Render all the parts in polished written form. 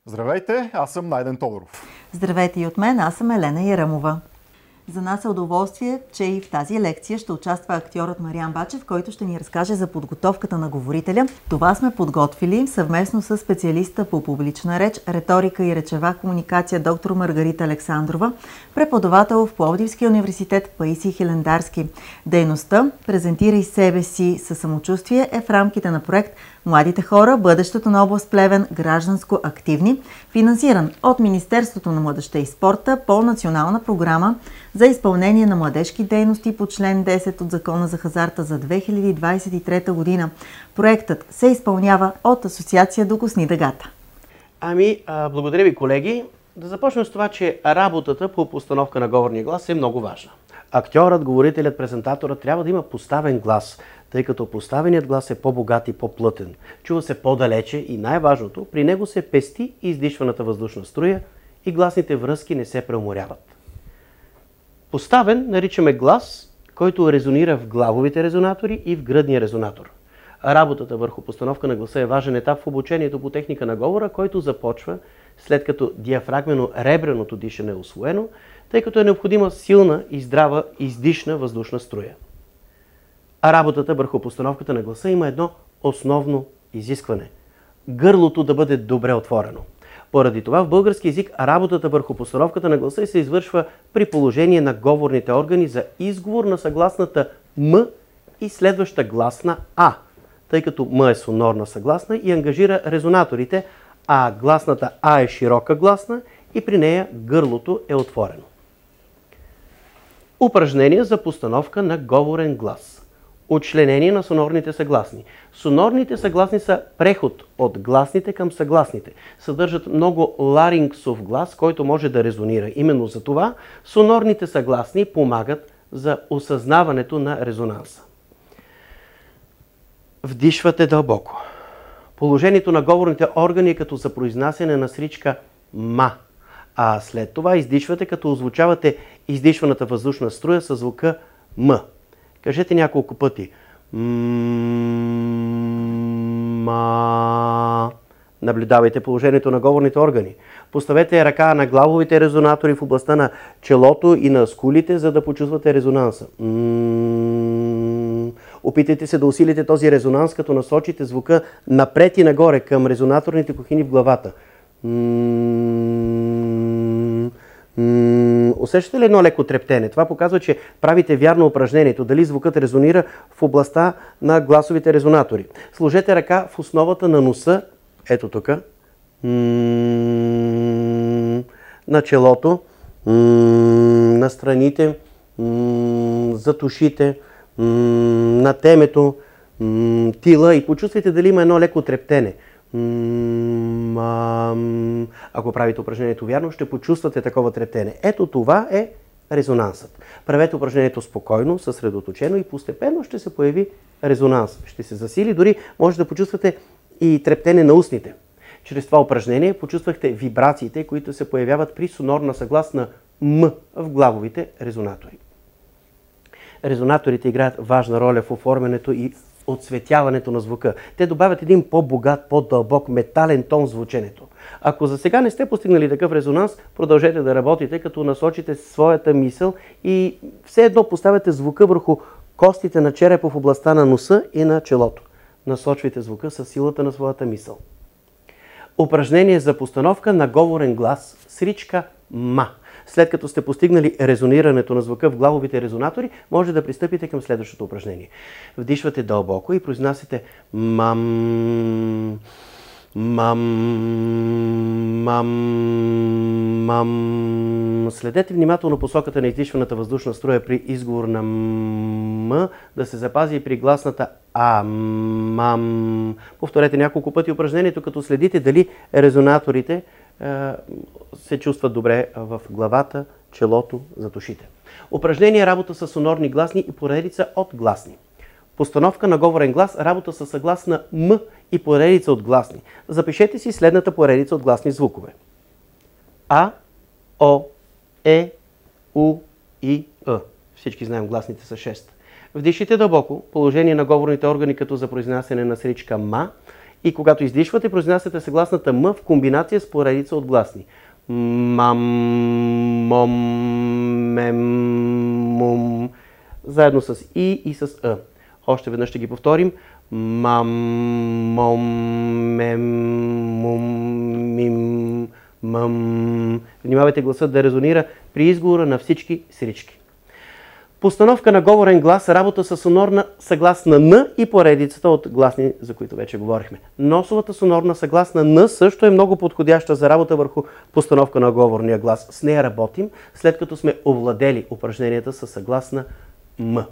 Здравейте, аз съм Найден Тодоров. Здравейте и от мен, аз съм Елена Ярамова. За нас е удоволствие, че и в тази лекция ще участва актьорът Мариан Бачев, който ще ни разкаже за подготовката на говорителя. Това сме подготвили съвместно с специалиста по публична реч, риторика и речева комуникация доктор Маргарита Александрова, преподавател в Пловдивския университет Паисий Хилендарски. Дейността "Презентирай себе си със самочувствие" е в рамките на проект "Младите хора, бъдещето на област Плевен, гражданско активни", финансиран от Министерството на младежта и спорта по национална програма за изпълнение на младежки дейности по член 10 от Закона за хазарта за 2023 година. Проектът се изпълнява от Асоциация "Докосни дъгата". Благодаря ви, колеги. Да започнем с това, че работата по постановка на говорния глас е много важна. Актьорът, говорителят, презентаторът трябва да има поставен глас, тъй като поставеният глас е по-богат и по-плътен. Чува се по-далече и най-важното, при него се пести издишваната въздушна струя и гласните връзки не се преуморяват. Поставен наричаме глас, който резонира в главовите резонатори и в гръдния резонатор. Работата върху постановка на гласа е важен етап в обучението по техника на говора, който започва след като диафрагмено-ребреното дишане е усвоено, тъй като е необходима силна и здрава издишна въздушна струя. А работата върху постановката на гласа има едно основно изискване – гърлото да бъде добре отворено. Поради това в български език работата върху постановката на гласа се извършва при положение на говорните органи за изговор на съгласната М и следваща гласна А, тъй като М е сонорна съгласна и ангажира резонаторите, а гласната А е широка гласна и при нея гърлото е отворено. Упражнение за постановка на говорен глас. Учленение на сонорните съгласни. Сонорните съгласни са преход от гласните към съгласните. Съдържат много ларингсов глас, който може да резонира. Именно за това сонорните съгласни помагат за осъзнаването на резонанса. Вдишвате дълбоко. Положението на говорните органи е като за произнасяне на сричка ма, а след това издишвате, като озвучавате издишваната въздушна струя със звука м. Кажете няколко пъти. Ма. Наблюдавайте положението на говорните органи. Поставете ръка на главовите резонатори в областта на челото и на скулите, за да почувствате резонанса. Опитайте се да усилите този резонанс, като насочите звука напред и нагоре към резонаторните кухини в главата. Усещате ли едно леко трептене? Това показва, че правите вярно упражнението. Дали звукът резонира в областта на гласовите резонатори. Сложете ръка в основата на носа, ето тук, на челото, на страните, зад ушите, на темето, тила и почувствайте дали има едно леко трептене. Ако правите упражнението вярно, ще почувствате такова трептене. Ето това е резонансът. Правете упражнението спокойно, съсредоточено и постепенно ще се появи резонанс. Ще се засили, дори може да почувствате и трептене на устните. Чрез това упражнение почувствахте вибрациите, които се появяват при сонорна съгласна М в главовите резонатори. Резонаторите играят важна роля в оформянето и отсветяването на звука. Те добавят един по-богат, по-дълбок метален тон в звученето. Ако за сега не сте постигнали такъв резонанс, продължете да работите, като насочите своята мисъл и все едно поставяте звука върху костите на черепа в областта на носа и на челото. Насочвайте звука със силата на своята мисъл. Упражнение за постановка на говорен глас с ричка ма. След като сте постигнали резонирането на звука в главовите резонатори, може да пристъпите към следващото упражнение. Вдишвате дълбоко и произнасяте мам, мам, мам, мам. Следете внимателно посоката на издишваната въздушна струя при изговор на м, да се запази и при гласната а, мам. Повторете няколко пъти упражнението, като следите дали резонаторите се чувстват добре в главата, челото, зад ушите. Упражнение работа с сонорни гласни и поредица от гласни. Постановка на говорен глас, работа с съгласна М и поредица от гласни. Запишете си следната поредица от гласни звукове. А, О, Е, У, И, Ъ. Всички знаем, гласните са 6. Вдишите дълбоко, положение на говорните органи като за произнасяне на сричка ма И когато издишвате, произнасяте съгласната М в комбинация с поредица от гласни. Мам, мом, мем, мум. Заедно с И с А. Още веднъж ще ги повторим. Мам, мом, мем, мум, мим, мам. Внимавайте гласът да резонира при изговора на всички срички. Постановка на говорен глас, работа с сонорна съгласна Н и поредицата от гласни, за които вече говорихме. Носовата сонорна съгласна Н също е много подходяща за работа върху постановка на говорния глас. С нея работим, след като сме овладели упражненията с съгласна М.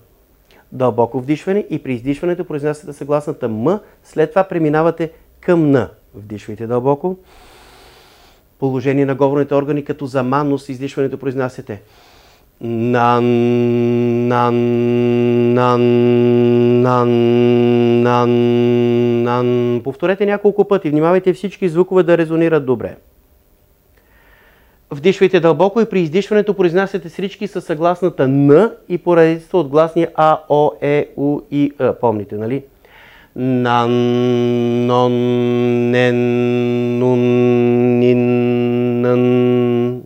Дълбоко вдишване и при издишването произнасяте съгласната М, след това преминавате към Н. Вдишвайте дълбоко. Положение на говорните органи като за ма, но с издишването произнасяте нан, нан, нан, нан, нан, нан. Повторете няколко пъти. Внимавайте всички звукове да резонират добре. Вдишвайте дълбоко и при издишването произнасяте срички със съгласната Н и поредицата от гласния А, О, Е, У и Е. Помните, нали? Нан, нон, нен, нун, нин, нън.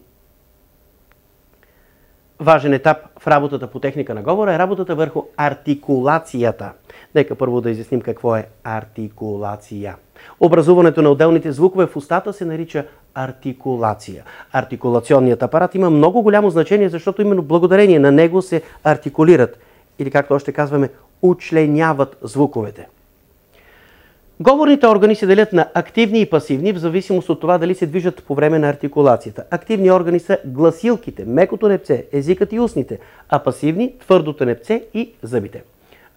Важен етап в работата по техника на говора е работата върху артикулацията. Нека първо да изясним какво е артикулация. Образуването на отделните звукове в устата се нарича артикулация. Артикулационният апарат има много голямо значение, защото именно благодарение на него се артикулират, или както още казваме, учленяват звуковете. Говорните органи се делят на активни и пасивни, в зависимост от това дали се движат по време на артикулацията. Активни органи са гласилките, мекото непце, езикът и устните, а пасивни – твърдото непце и зъбите.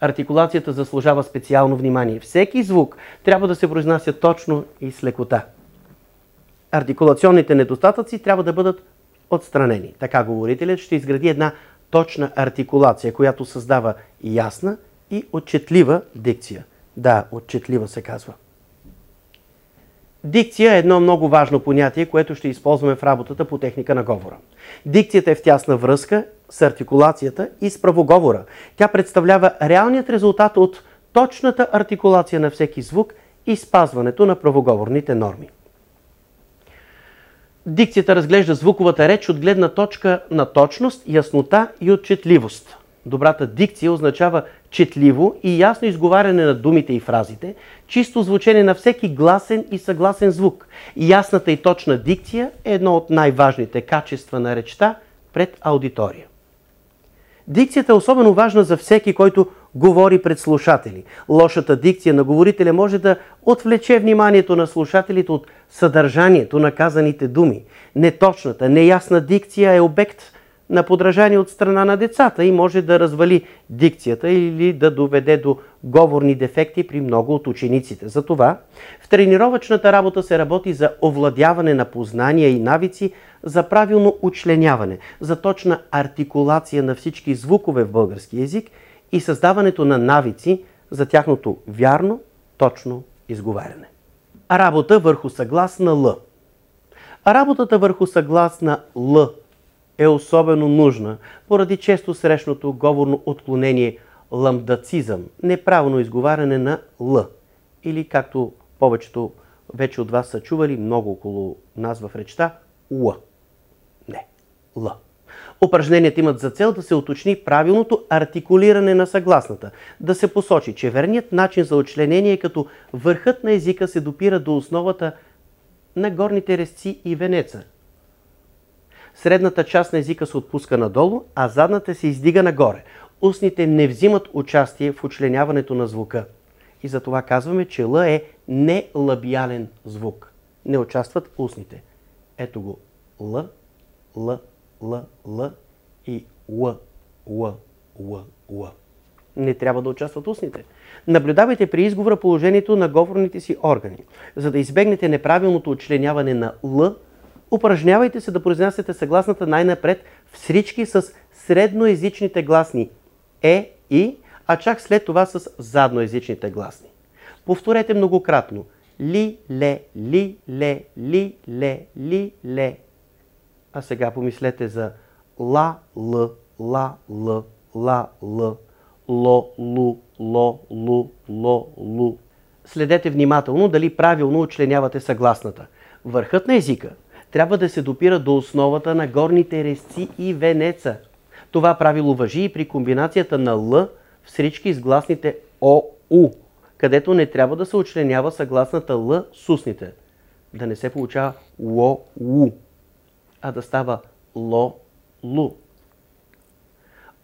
Артикулацията заслужава специално внимание. Всеки звук трябва да се произнася точно и с лекота. Артикулационните недостатъци трябва да бъдат отстранени. Така говорителят ще изгради една точна артикулация, която създава ясна и отчетлива дикция. Да, отчетлива се казва. Дикция е едно много важно понятие, което ще използваме в работата по техника на говора. Дикцията е в тясна връзка с артикулацията и с правоговора. Тя представлява реалният резултат от точната артикулация на всеки звук и спазването на правоговорните норми. Дикцията разглежда звуковата реч от гледна точка на точност, яснота и отчетливост. Добрата дикция означава четливо и ясно изговаряне на думите и фразите, чисто звучене на всеки гласен и съгласен звук. Ясната и точна дикция е едно от най-важните качества на речта пред аудитория. Дикцията е особено важна за всеки, който говори пред слушатели. Лошата дикция на говорителя може да отвлече вниманието на слушателите от съдържанието на казаните думи. Неточната, неясна дикция е обект на подражание от страна на децата и може да развали дикцията или да доведе до говорни дефекти при много от учениците. Затова в тренировъчната работа се работи за овладяване на познания и навици, за правилно учленяване, за точна артикулация на всички звукове в български език и създаването на навици за тяхното вярно, точно изговаряне. Работа върху съгласна Л. Работата върху съгласна Л е особено нужна поради често срещното говорно отклонение ламдацизъм, неправилно изговаряне на Л. Или както повечето вече от вас са чували много около нас в речта, Л. Не, Л. Упражненията имат за цел да се уточни правилното артикулиране на съгласната, да се посочи, че верният начин за учленение е като върхът на езика се допира до основата на горните резци и венеца. Средната част на езика се отпуска надолу, а задната се издига нагоре. Устните не взимат участие в учленяването на звука. И затова казваме, че Л е нелабиален звук. Не участват устните. Ето го. Л, Л, Л, Л и Л, Л, Л, Л. Не трябва да участват устните. Наблюдавайте при изговора положението на говорните си органи. За да избегнете неправилното учленяване на Л, упражнявайте се да произнасяте съгласната най-напред в срички с средноезичните гласни Е, И, а чак след това с задноезичните гласни. Повторете многократно. Ли, ле, ли, ле, ли, ле, ли, ле. А сега помислете за ла, л, ла, л, ла, л, ло, лу, ло, лу, ло, лу. следете внимателно дали правилно учленявате съгласната. Върхът на езика трябва да се допира до основата на горните резци и венеца. Това правило важи и при комбинацията на Л в срички с гласните О, У, където не трябва да се учленява съгласната Л с устните. Да не се получава Ло, Лу, а да става Ло, Лу.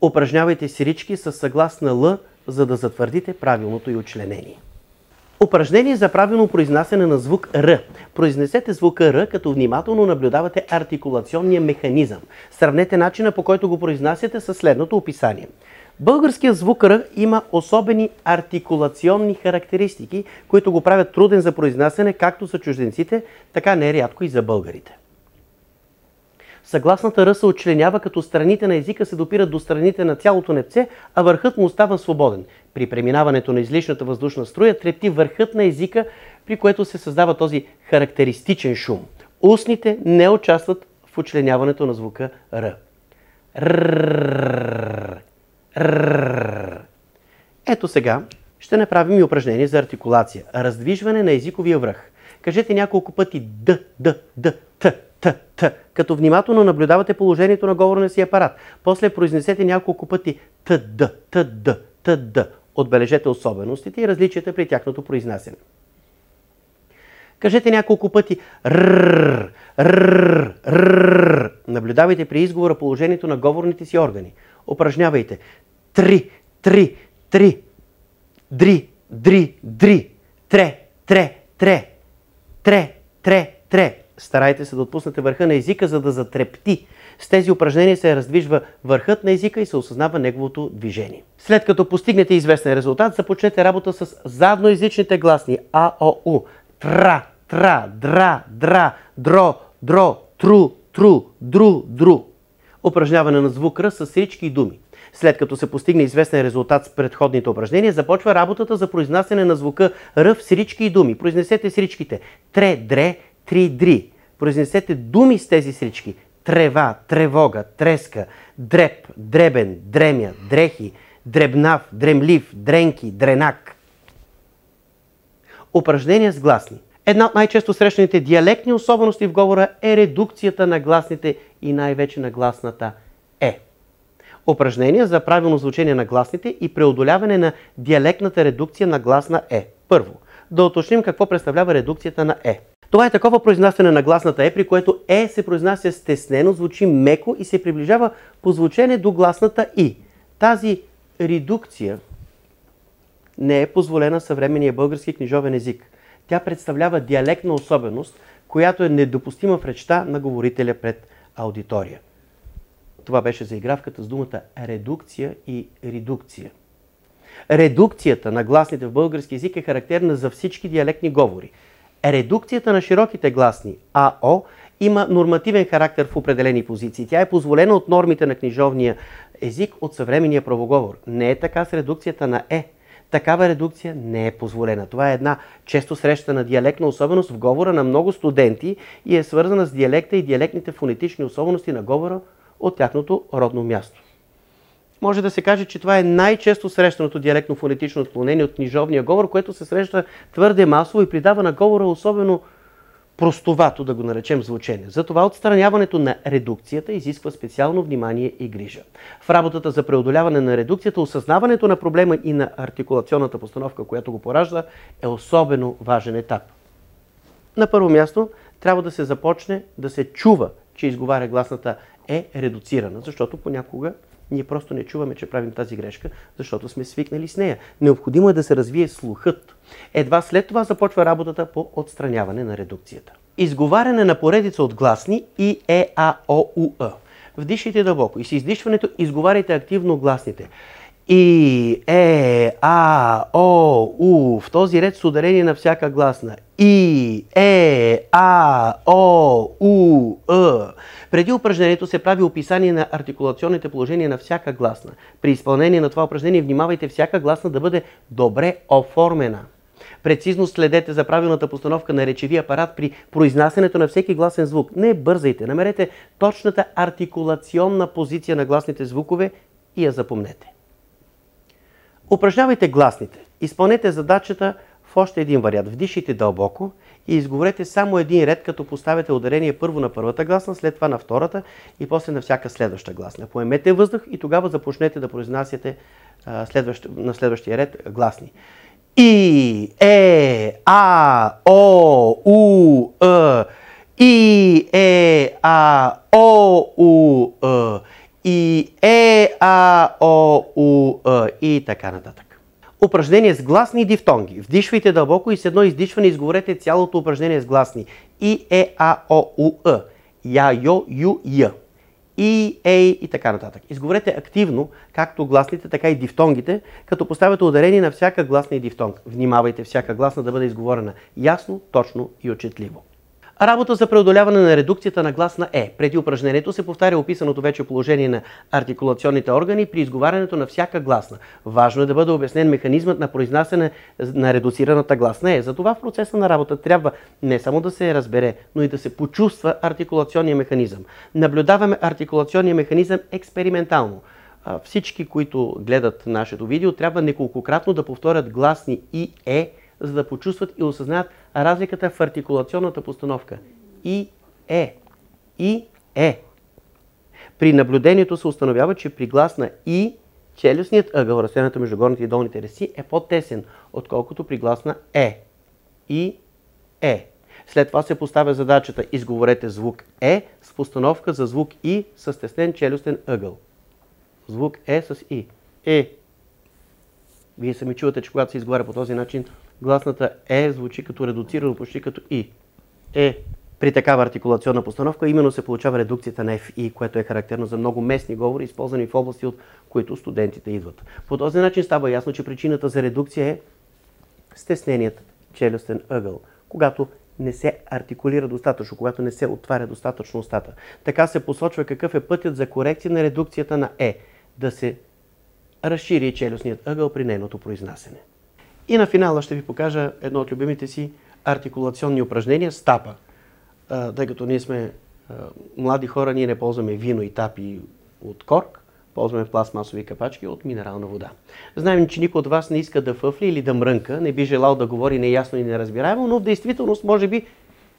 Упражнявайте срички с съгласна Л, за да затвърдите правилното й учленение. Упражнение за правилно произнасяне на звук Р. Произнесете звука Р, като внимателно наблюдавате артикулационния механизъм. Сравнете начина, по който го произнасяте със следното описание. Българският звук Р има особени артикулационни характеристики, които го правят труден за произнасяне както за чужденците, така нерядко и за българите. Съгласната Р се учленява, като страните на езика се допират до страните на цялото непце, а върхът му остава свободен. При преминаването на излишната въздушна струя трепти върхът на езика, при което се създава този характеристичен шум. Устните не участват в учленяването на звука Р. Ето сега ще направим и упражнение за артикулация. Раздвижване на езиковия връх. Кажете няколко пъти Д, Д, Д, Т, Т, Т, като внимателно наблюдавате положението на говорния си апарат. После произнесете няколко пъти Т, Д, Т, Д, Т, Д. Отбележете особеностите и различията при тяхното произнасяне. Кажете няколко пъти Рррр, Рррр, Рррр. Наблюдавайте при изговора положението на говорните си органи. Упражнявайте три, три, три, дри, дри, дри, тре, тре, тре, тре, тре, тре. Старайте се да отпуснете върха на езика, за да затрепти. С тези упражнения се раздвижва върхът на езика и се осъзнава неговото движение. След като постигнете известен резултат, започнете работа с задноезичните гласни А, О, У. Тра, тра, дра, дра, дро, дро, тру, тру, дру, дру. Упражняване на звук Р с срички и думи. След като се постигне известен резултат с предходните упражнения, започва работата за произнасяне на звука Р в срички и думи. Произнесете сричките тре, дре, три, дри. Произнесете думи с тези срички. Трева, тревога, треска, дреб, дребен, дремя, дрехи, дребнав, дремлив, дренки, дренак. Упражнения с гласни. Една от най-често срещаните диалектни особености в говора е редукцията на гласните и най-вече на гласната Е. Упражнения за правилно звучение на гласните и преодоляване на диалектната редукция на гласна Е. Първо, да уточним какво представлява редукцията на Е. Това е такова произнасяне на гласната Е, при което Е се произнася стеснено, звучи меко и се приближава по звучение до гласната И. Тази редукция не е позволена в съвременния български книжовен език. Тя представлява диалектна особеност, която е недопустима в речта на говорителя пред аудитория. Това беше заигравката с думата редукция и редукция. Редукцията на гласните в български език е характерна за всички диалектни говори. Редукцията на широките гласни АО има нормативен характер в определени позиции. Тя е позволена от нормите на книжовния език от съвременния правоговор. Не е така с редукцията на Е. Такава редукция не е позволена. Това е една често срещана диалектна особеност в говора на много студенти и е свързана с диалекта и диалектните фонетични особености на говора от тяхното родно място. Може да се каже, че това е най-често срещаното диалектно-фонетично отклонение от книжовния говор, което се среща твърде масово и придава на говора особено простовато, да го наречем, звучение. Затова отстраняването на редукцията изисква специално внимание и грижа. В работата за преодоляване на редукцията, осъзнаването на проблема и на артикулационната постановка, която го поражда, е особено важен етап. На първо място трябва да се започне да се чува, че изговаря гласната Е редуцирана, защото понякога ние просто не чуваме, че правим тази грешка, защото сме свикнали с нея. Необходимо е да се развие слухът. Едва след това започва работата по отстраняване на редукцията. Изговаряне на поредица от гласни И, Е, А, О, У, Е. Вдишайте дълбоко и с издишването изговаряйте активно гласните. И, Е, А, О, У. В този ред с ударение на всяка гласна. И, Е, А, О, У, Е. Преди упражнението се прави описание на артикулационните положения на всяка гласна. При изпълнение на това упражнение внимавайте всяка гласна да бъде добре оформена. Прецизно следете за правилната постановка на речевия апарат при произнасянето на всеки гласен звук. Не бързайте, намерете точната артикулационна позиция на гласните звукове и я запомнете. Упражнявайте гласните. Изпълнете задачата в още един вариант. Вдишайте дълбоко и изговорете само един ред, като поставяте ударение първо на първата гласна, след това на втората и после на всяка следваща гласна. Поемете въздух и тогава започнете да произнасяте на следващия ред гласни. И, а, о, у, и, а, о, у, и, а, о, у, и така нататък. Упражнение с гласни дифтонги. Вдишвайте дълбоко и с едно издишване изговорете цялото упражнение с гласни. И, а, о, у, я, йо, ю, я. И, и така нататък. Изговорете активно, както гласните, така и дифтонгите, като поставяте ударение на всяка гласна и дифтонг. Внимавайте всяка гласна да бъде изговорена ясно, точно и отчетливо. Работа за преодоляване на редукцията на гласна Е. Преди упражнението се повтаря описаното вече положение на артикулационните органи при изговарянето на всяка гласна. Важно е да бъде обяснен механизмът на произнасяне на редуцираната гласна Е. Затова в процеса на работа трябва не само да се разбере, но и да се почувства артикулационния механизъм. Наблюдаваме артикулационния механизъм експериментално. Всички, които гледат нашето видео, трябва неколкократно да повторят гласни И, Е, за да почувстват и осъзнаят разликата в артикулационната постановка. И, Е. И, Е. При наблюдението се установява, че при гласна И челюстният ъгъл, разстоянието между горните и долните резци, е по-тесен, отколкото при гласна Е. И, Е. След това се поставя задачата изговорете звук Е с постановка за звук И с стеснен челюстен ъгъл. Звук Е с И. Е. Вие сами чувате, че когато се изговаря по този начин, гласната Е звучи като редуцирано, почти като И. Е. При такава артикулационна постановка именно се получава редукцията на ФИ, което е характерно за много местни говори, използвани в области, от които студентите идват. По този начин става ясно, че причината за редукция е стесненият челюстен ъгъл, когато не се артикулира достатъчно, когато не се отваря достатъчно устата. Така се посочва какъв е пътят за корекция на редукцията на Е, да се разшири челюстният ъгъл при нейното произнасяне. И на финала ще ви покажа едно от любимите си артикулационни упражнения с тапа. Тъй като ние сме млади хора, ние не ползваме вино и тапи от корк, ползваме пластмасови капачки от минерална вода. Знаем, че никой от вас не иска да фъфли или да мрънка, не би желал да говори неясно и неразбираемо, но в действителност може би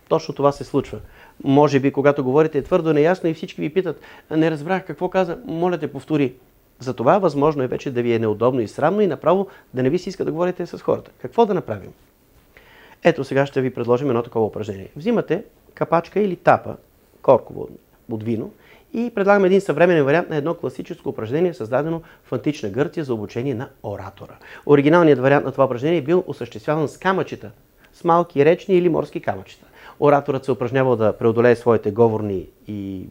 точно това се случва. Може би, когато говорите твърдо неясно и всички ви питат, не разбрах какво каза, моля те повтори. Затова възможно е вече да ви е неудобно и срамно и направо да не ви се иска да говорите с хората. Какво да направим? Ето сега ще ви предложим едно такова упражнение. Взимате капачка или тапа, корково от вино, и предлагаме един съвременен вариант на едно класическо упражнение, създадено в антична Гърция за обучение на оратора. Оригиналният вариант на това упражнение е бил осъществяван с камъчета, с малки речни или морски камъчета. Ораторът се упражнявал да преодолее своите говорни и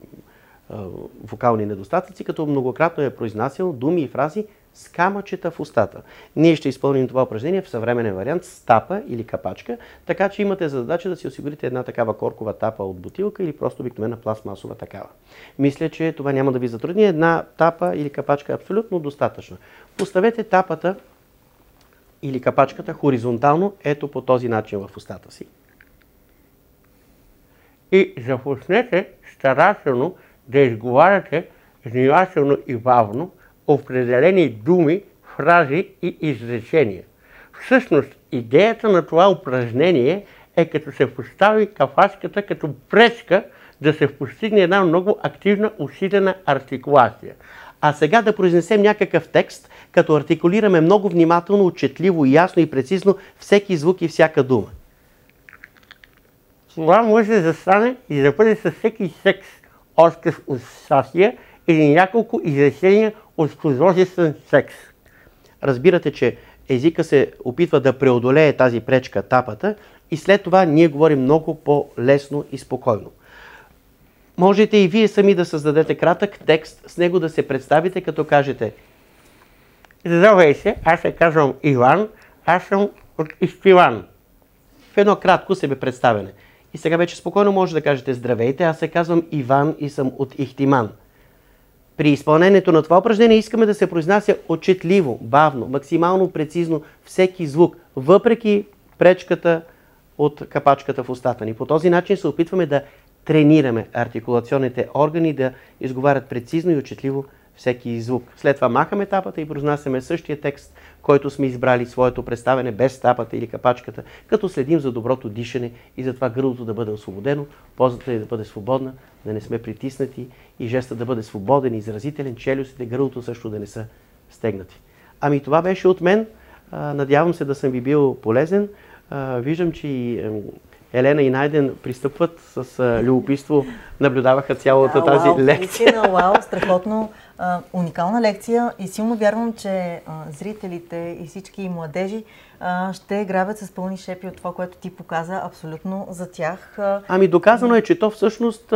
вокални недостатъци, като многократно е произнасял думи и фрази с камъчета в устата. Ние ще изпълним това упражнение в съвременен вариант с тапа или капачка, така че имате задача да си осигурите една такава коркова тапа от бутилка или просто обикновена пластмасова такава. Мисля, че това няма да ви затрудни. Една тапа или капачка е абсолютно достатъчна. Поставете тапата или капачката хоризонтално, ето по този начин в устата си. И започнете старателно да изговаряте внимателно и бавно определени думи, фрази и изречения. Всъщност, идеята на това упражнение е като се постави капачката като пречка да се постигне една много активна усилена артикулация. А сега да произнесем някакъв текст, като артикулираме много внимателно, отчетливо, ясно и прецизно всеки звук и всяка дума. Това може да стане и да бъде със всеки секс, отказ от сасия или няколко изречения от художествен секс. Разбирате, че езика се опитва да преодолее тази пречка, тапата, и след това ние говорим много по-лесно и спокойно. Можете и вие сами да създадете кратък текст, с него да се представите, като кажете: здравей се, аз се казвам Иван, аз съм от Ихтиман. В едно кратко себепредставяне. И сега вече спокойно може да кажете: здравейте, аз се казвам Иван и съм от Ихтиман. При изпълнението на това упражнение искаме да се произнася отчетливо, бавно, максимално прецизно всеки звук, въпреки пречката от капачката в устата ни. По този начин се опитваме да тренираме артикулационните органи да изговарят прецизно и отчетливо всеки звук. След това махаме тапата и произнасяме същия текст, който сме избрали своето представяне без тапата или капачката, като следим за доброто дишане и за това гърлото да бъде освободено, позата да бъде свободна, да не сме притиснати и жестът да бъде свободен, изразителен, челюстите, гърлото също да не са стегнати. Ами това беше от мен. Надявам се да съм ви бил полезен. Виждам, че и Елена и Найден пристъпват с любопитство, наблюдаваха цялата тази лекция. Вау, страхотно. Уникална лекция и силно вярвам, че зрителите и всички младежи ще грабят с пълни шепи от това, което ти показа абсолютно за тях. Ами доказано е, че то всъщност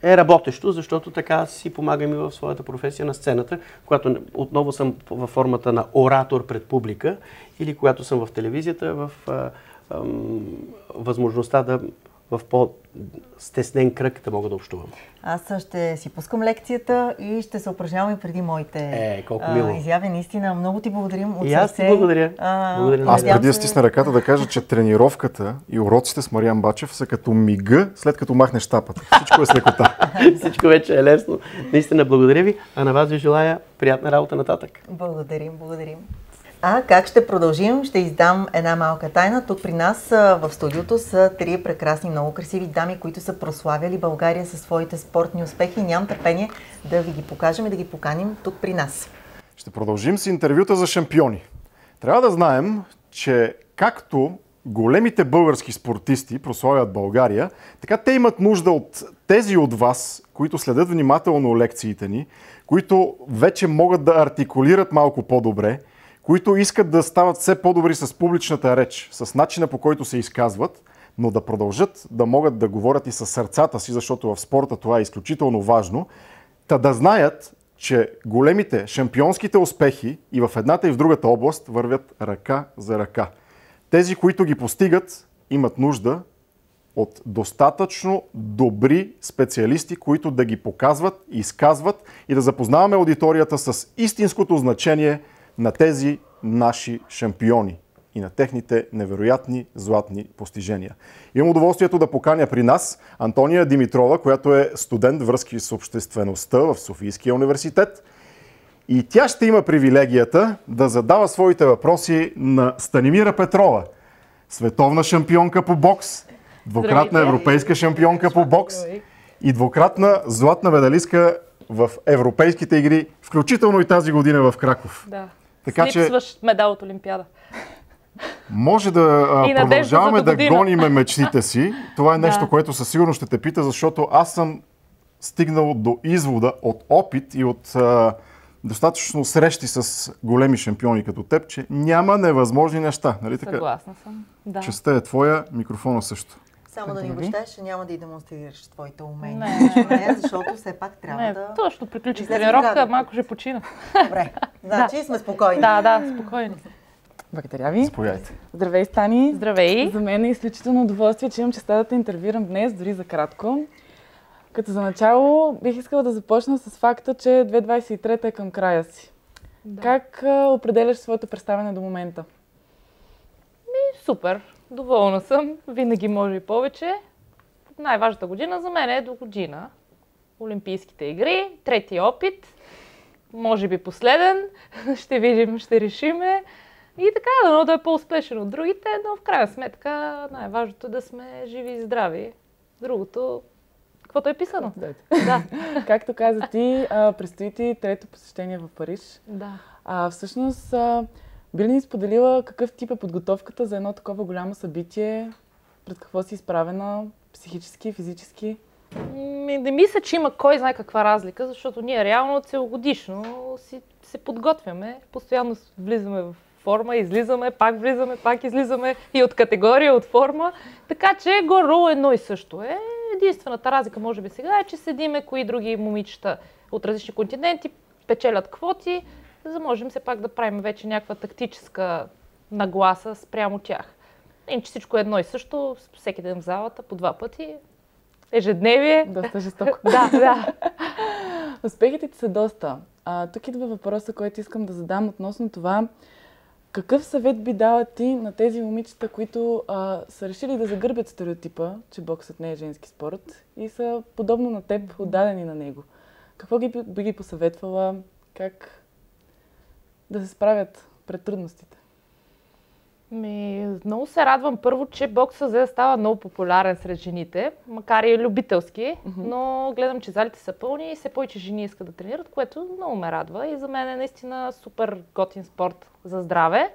е работещо, защото така си помагам и в своята професия на сцената, когато отново съм във формата на оратор пред публика или когато съм в телевизията, в възможността да в по-стеснен кръг да мога да общувам. Аз ще си пускам лекцията и ще се упражнявам и преди моите изяви. Наистина, много ти благодарим от сърце. И аз ти благодаря. Аз преди да стисна ръката да кажа, че тренировката и уроците с Мариан Бачев са като мига, след като махнеш тапата. Всичко е с лекота. Всичко вече е лесно. Наистина благодаря ви, а на вас ви желая приятна работа нататък. Благодарим. А как ще продължим? Ще издам една малка тайна. Тук при нас в студиото са 3 прекрасни, много красиви дами, които са прославяли България със своите спортни успехи. Нямам търпение да ви ги покажем и да ги поканим тук при нас. Ще продължим с интервюта за шампиони. Трябва да знаем, че както големите български спортисти прославят България, така те имат нужда от тези от вас, които следят внимателно лекциите ни, които вече могат да артикулират малко по-добре, които искат да стават все по-добри с публичната реч, с начина по който се изказват, но да продължат да могат да говорят и със сърцата си, защото в спорта това е изключително важно, та да знаят, че големите шампионските успехи и в едната и в другата област вървят ръка за ръка. Тези, които ги постигат, имат нужда от достатъчно добри специалисти, които да ги показват, изказват и да запознаваме аудиторията с истинското значение на тези наши шампиони и на техните невероятни златни постижения. Имам удоволствието да поканя при нас Антония Димитрова, която е студент връзки с обществеността в Софийския университет. И тя ще има привилегията да задава своите въпроси на Станимира Петрова, световна шампионка по бокс, двукратна европейска шампионка по бокс и двукратна златна медалистка в европейските игри, включително и тази година в Краков. Да. Така липсваш медал от Олимпиада. Може да продължаваме да гониме мечтите си. Това е нещо, което със сигурност ще те пита, защото аз съм стигнал до извода от опит и от достатъчно срещи с големи шампиони като теб, че няма невъзможни неща. Нали така? Съгласна съм. Да. Честта е твоя, микрофона също. Само да ни обещаеш, че няма да и демонстрираш твоите умения. Не, защото все пак трябва да... Точно приключих тренировка, малко ще почина. Добре, значи сме спокойни. Да, спокойни. Благодаря ви. Заповядайте. Здравей, Стани. Здравей. За мен е изключително удоволствие, че имам честта да те интервюирам днес, дори за кратко. Като за начало бих искала да започна с факта, че 2023 е към края си. Да. Как определяш своето представяне до момента? Супер. Доволна съм. Винаги може и повече. Най-важната година за мен е до година. Олимпийските игри, трети опит. Може би последен. Ще видим, ще решиме. И така, дано да е по-успешен от другите, но в крайна сметка най-важното е да сме живи и здрави. Другото, каквото е писано. Да. Както каза ти, предстои ти трето посещение в Париж. Да. Всъщност, би ли ни споделила какъв тип е подготовката за едно такова голямо събитие? Пред какво си изправена? Психически, физически? Не мисля, че има кой знае каква разлика, защото ние реално целогодишно се подготвяме. Постоянно влизаме в форма, излизаме, пак влизаме, пак излизаме и от категория, от форма. Така че горе-долу едно и също е. Единствената разлика може би сега е, че седиме кои други момичета от различни континенти печелят квоти, за да можем все пак да правим вече някаква тактическа нагласа спрямо тях. Иначе всичко е едно и също, всеки ден в залата, по 2 пъти. Ежедневие. Доста жестоко. Да. Успехите ти са доста. Тук идва въпроса, който искам да задам относно това. Какъв съвет би дала ти на тези момичета, които са решили да загърбят стереотипа, че боксът не е женски спорт и са подобно на теб отдадени на него? Какво би ги посъветвала? Как да се справят пред трудностите? Много се радвам първо, че бокса взе да става много популярен сред жените, макар и любителски, но гледам, че залите са пълни и все повече жени искат да тренират, което много ме радва и за мен е наистина супер готин спорт за здраве,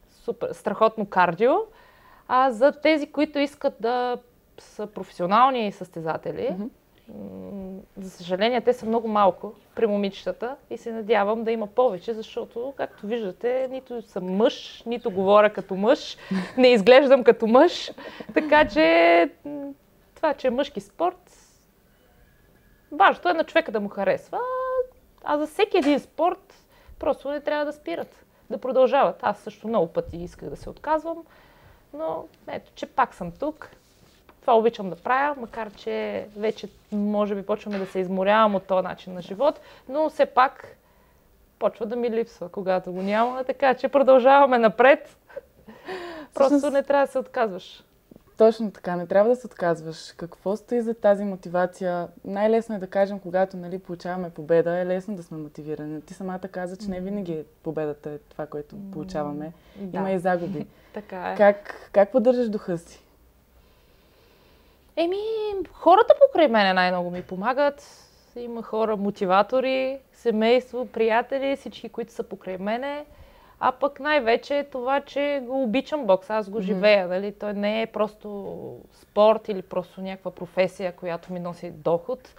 супер, страхотно кардио. А за тези, които искат да са професионални състезатели, за съжаление, те са много малко при момичетата и се надявам да има повече, защото, както виждате, нито съм мъж, нито говоря като мъж, не изглеждам като мъж, така че това, че е мъжки спорт, важното е на човека да му харесва, а за всеки един спорт просто не трябва да спират, да продължават. Аз също много пъти исках да се отказвам, но ето, че пак съм тук. Това обичам да правя, макар че вече може би почваме да се изморявам от този начин на живот, но все пак почва да ми липсва, когато го няма, така че продължаваме напред. Просто не трябва да се отказваш. Точно така, не трябва да се отказваш. Какво стои за тази мотивация? Най-лесно е да кажем, когато получаваме победа, е лесно да сме мотивирани. Ти самата каза, че не винаги победата е това, което получаваме. Да. Има и загуби. Така е. Как поддържаш духа си? Хората покрай мене най-много ми помагат. Има хора, мотиватори, семейство, приятели, всички, които са покрай мене. А пък най-вече е това, че го обичам бокса, аз го живея. Нали? Той не е просто спорт или просто някаква професия, която ми носи доход.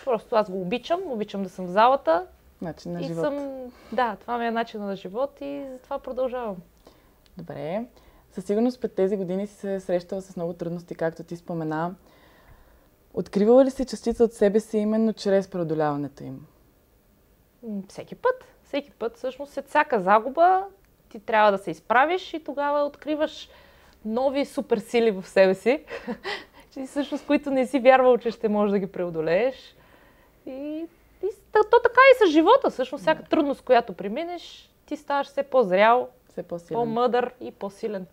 Просто аз го обичам да съм в залата. Начин на живот. Да, това ми е начин на живот и затова продължавам. Добре. Със сигурност пред тези години си се срещала с много трудности, както ти спомена. Откривала ли си частица от себе си именно чрез преодоляването им? Всеки път. Всъщност след всяка загуба ти трябва да се изправиш и тогава откриваш нови суперсили в себе си, всъщност които не си вярвал, че ще можеш да ги преодолееш. И то така и с живота. Всъщност всяка трудност, която преминеш, ти ставаш все по-зрял, все по-силен, по-мъдър и по-силен.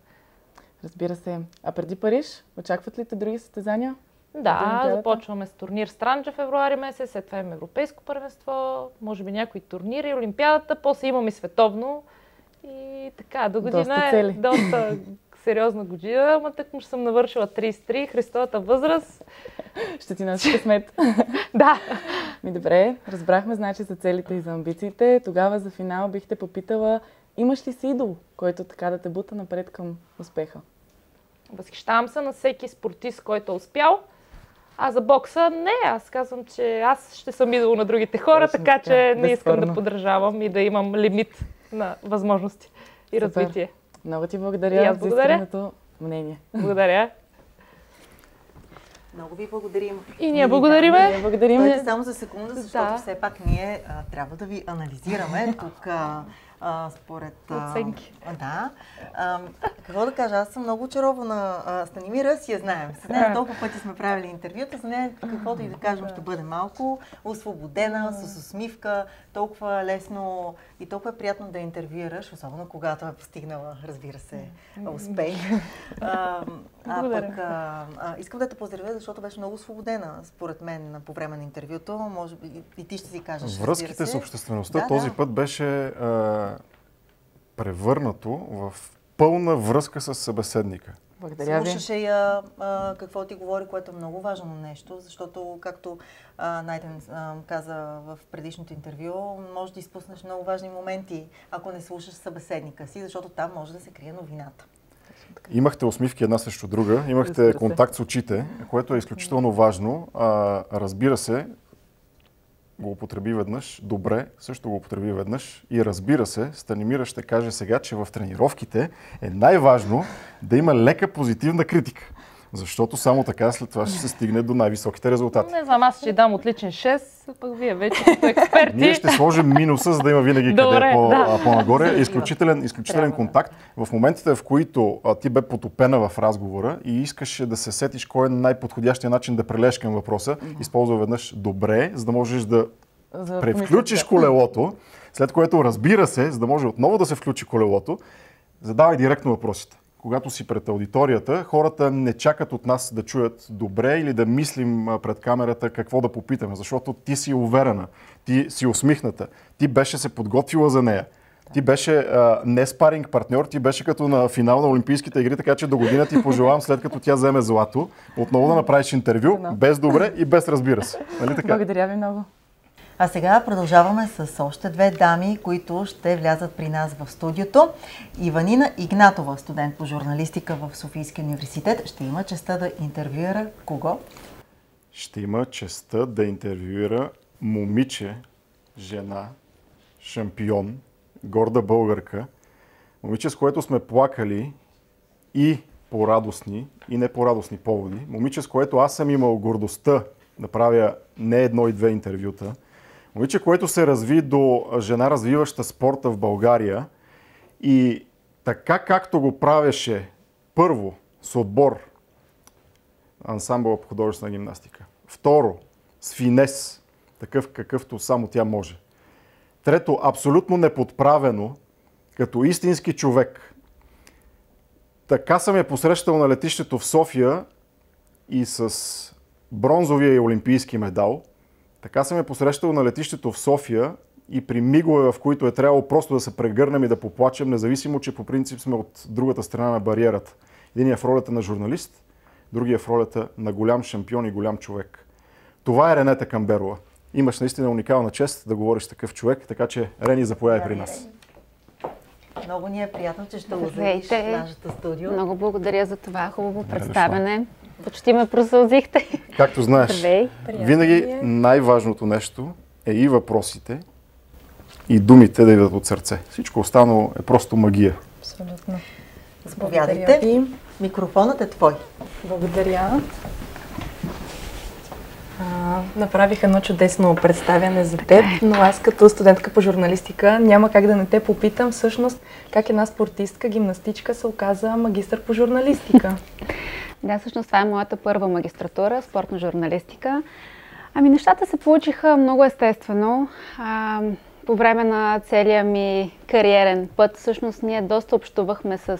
Разбира се. А преди Париж, очакват ли те други състезания? Да, започваме с турнир Странджа февруари месец, след това имаме европейско първенство, може би някои турнири, олимпиадата, после имаме световно и така, до година е доста сериозна година, ама тъкмо ще съм навършила 33, Христовата възраст. Ще ти носи късмет. Да. Добре, разбрахме значи за целите и за амбициите. Тогава за финал бих те попитала, имаш ли си идол, който така да те бута напред към успеха? Възхищавам се на всеки спортист, който е успял. А за бокса не, аз казвам, че аз ще съм идол на другите хора, така че не искам да поддържавам и да имам лимит на възможности и развитие. Много ти благодаря за искреното мнение. Благодаря. Много ви благодарим. И ние благодариме. Ние благодарим. Стойте само за секунда, защото все пак ние трябва да ви анализираме тук според... оценки. Да. Какво да кажа, аз съм много очарована. Станимира си я знаем. С нея толкова пъти сме правили интервюта, с нея каквото и да кажем ще бъде малко освободена, с усмивка, толкова лесно и толкова приятно да интервюираш, особено когато е постигнала, разбира се, успех. Искам да те поздравя, защото беше много освободена, според мен, по време на интервюто. Може би и ти ще си кажеш. Връзките с обществеността този път беше превърнато в пълна връзка с събеседника. Благодаря ви. Слушаше я какво ти говори, което е много важно нещо, защото, както Найтен каза в предишното интервю, може да изпуснеш много важни моменти, ако не слушаш събеседника си, защото там може да се крие новината. Имахте усмивки една срещу друга, имахте контакт с очите, което е изключително важно. Разбира се, го употреби веднъж, добре, също го употреби веднъж и разбира се, Станимира ще каже сега, че в тренировките е най-важно да има лека позитивна критика. Защото само така след това ще се стигне до най-високите резултати. Не знам, аз ще дам отличен 6, пък вие вече като експерти. Ние ще сложим минуса, за да има винаги къде по-нагоре. Изключителен контакт. В моментите, в които ти бе потопена в разговора и искаш да се сетиш кой е най-подходящия начин да прелееш към въпроса, използва веднъж добре, за да можеш да превключиш колелото, след което разбира се, за да може отново да се включи колелото, задавай директно въпросите. когато си пред аудиторията, хората не чакат от нас да чуят добре или да мислим пред камерата какво да попитаме, защото ти си уверена, ти си усмихната, ти беше се подготвила за нея. Ти беше не спаринг партньор, ти беше като на финал на Олимпийските игри, така че до година ти пожелавам, след като тя вземе злато, отново да направиш интервю, без добре и без разбира се. Нали така? Благодаря ви много. А сега продължаваме с още две дами, които ще влязат при нас в студиото. Иванина Игнатова, студент по журналистика в Софийския университет, ще има честта да интервюира кого? Ще има честта да интервюира момиче, жена, шампион, горда българка, момиче, с което сме плакали и по радостни, и не по радостни поводи. Момиче, с което аз съм имал гордостта да правя не едно и две интервюта. Момиче, което се разви до жена, развиваща спорта в България и така както го правеше първо с отбор ансамбъл по художествена гимнастика, второ с финес, такъв какъвто само тя може. Трето, абсолютно неподправено, като истински човек. Така съм я посрещал на летището в София и с бронзовия и олимпийски медал. Така съм я посрещал на летището в София и при мигове, в които е трябвало просто да се прегърнем и да поплачем, независимо, че по принцип сме от другата страна на бариерата. Единият в ролята на журналист, другия в ролята на голям шампион и голям човек. Това е Ренета Камберова. Имаш наистина уникална чест да говориш с такъв човек, така че Рени, заповядай при нас. Много ни е приятно, че ще озариш нашата студио. Много благодаря за това хубаво представяне. Почти ме просълзихте. Както знаеш, винаги най-важното нещо е и въпросите, и думите да идват от сърце. Всичко останало е просто магия. Абсолютно. Заповядайте. Микрофонът е твой. Благодаря. Направих едно чудесно представяне за теб, но аз като студентка по журналистика няма как да не те попитам всъщност как една спортистка, гимнастичка се оказа магистър по журналистика. Да, всъщност това е моята първа магистратура, спортна журналистика. Ами нещата се получиха много естествено. По време на целия ми кариерен път, всъщност ние доста общувахме с